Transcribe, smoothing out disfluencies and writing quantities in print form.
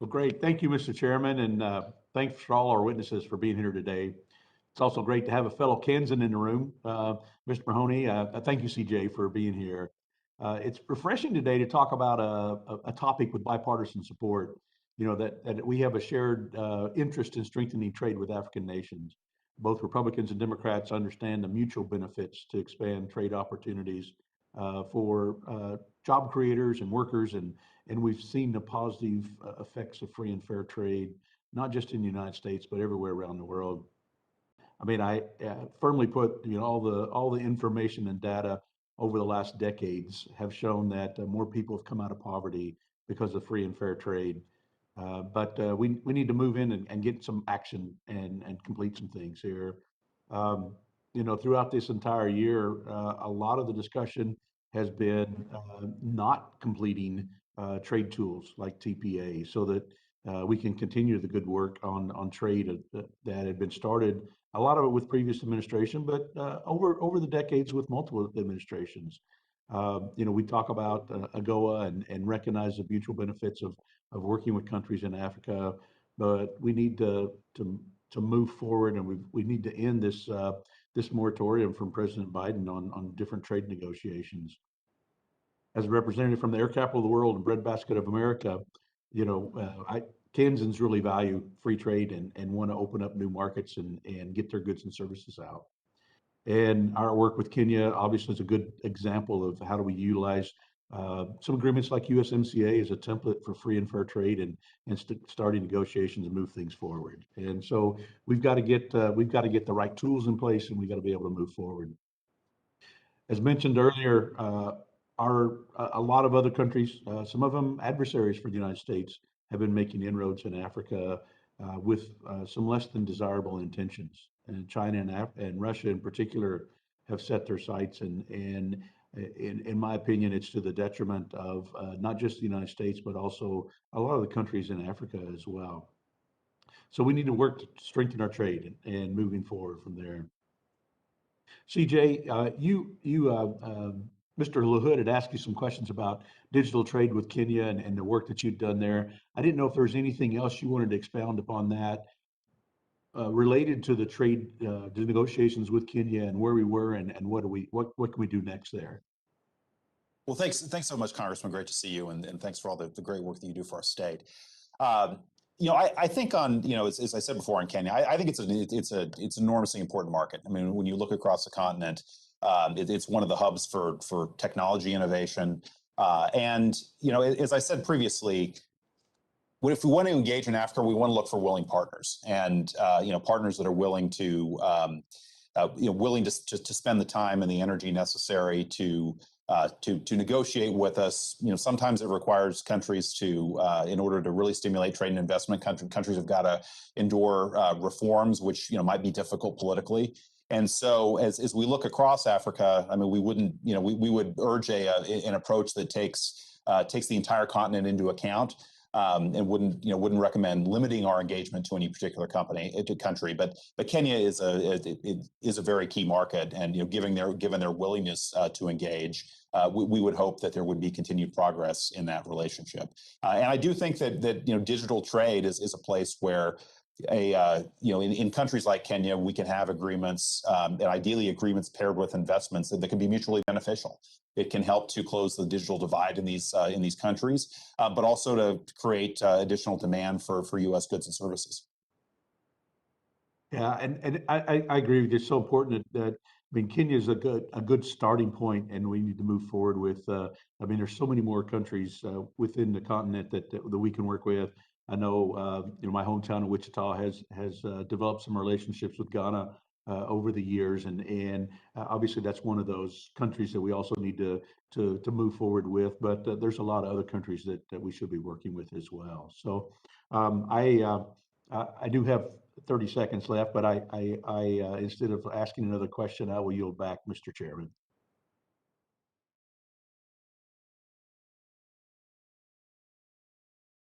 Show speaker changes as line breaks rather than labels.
Well, great. Thank you, Mr. Chairman, and thanks for all our witnesses for being here today. It's also great to have a fellow Kansan in the room, Mr. Mahoney. Thank you, CJ, for being here. It's refreshing today to talk about a topic with bipartisan support. You know, that we have a shared interest in strengthening trade with African nations. Both Republicans and Democrats understand the mutual benefits to expand trade opportunities for job creators and workers, and we've seen the positive effects of free and fair trade, not just in the United States, but everywhere around the world. I mean, I firmly put, you know, all the information and data over the last decades have shown that more people have come out of poverty because of free and fair trade. But we need to move in and get some action and complete some things here. You know, throughout this entire year, a lot of the discussion has been not completing trade tools like TPA so that we can continue the good work on trade that had been started, a lot of it with previous administration, but over the decades with multiple administrations. You know, we talk about AGOA and recognize the mutual benefits of working with countries in Africa, but we need to move forward, and we need to end this moratorium from President Biden on different trade negotiations. As a representative from the air capital of the world and breadbasket of America, you know, Kansans really value free trade and want to open up new markets and get their goods and services out. And our work with Kenya obviously is a good example of how do we utilize some agreements like USMCA as a template for free and fair trade and starting negotiations and move things forward. And so we've got to get the right tools in place, and we've got to be able to move forward. As mentioned earlier, a lot of other countries, some of them adversaries for the United States, have been making inroads in Africa with some less than desirable intentions. And China and Russia in particular have set their sights, and in my opinion, it's to the detriment of not just the United States, but also a lot of the countries in Africa as well. So we need to work to strengthen our trade and moving forward from there. CJ, Mr. LaHood had asked you some questions about digital trade with Kenya and the work that you'd done there. I didn't know if there was anything else you wanted to expound upon that related to the trade the negotiations with Kenya and where we were and what can we do next there?
Well, thanks so much, Congressman. Great to see you, and thanks for all the great work that you do for our state. You know, I think on, you know, as I said before on Kenya, I think it's an enormously important market. I mean, when you look across the continent, it's one of the hubs for technology innovation. And, you know, as I said previously, if we want to engage in Africa, we want to look for willing partners, and you know, partners that are willing to you know, willing to spend the time and the energy necessary to negotiate with us. You know, sometimes it requires countries to, in order to really stimulate trade and investment, countries have got to endure reforms, which, you know, might be difficult politically. And so as we look across Africa, I mean, we wouldn't, you know, we would urge an approach that takes the entire continent into account. And wouldn't recommend limiting our engagement to any particular country, but Kenya is a very key market, and, you know, given their willingness to engage, we would hope that there would be continued progress in that relationship. And I do think that you know, digital trade is a place where you know, in countries like Kenya, we can have agreements, and ideally agreements paired with investments that can be mutually beneficial. It can help to close the digital divide in these countries, but also to create additional demand for U.S. goods and services.
Yeah, and I agree with you. It's so important that I mean, Kenya is a good starting point, and we need to move forward with. I mean, there's so many more countries within the continent that we can work with. I know, you know, my hometown of Wichita has developed some relationships with Ghana over the years, and obviously that's one of those countries that we also need to move forward with. But there's a lot of other countries that we should be working with as well. So I do have 30 seconds left, but I instead of asking another question, I will yield back, Mr. Chairman.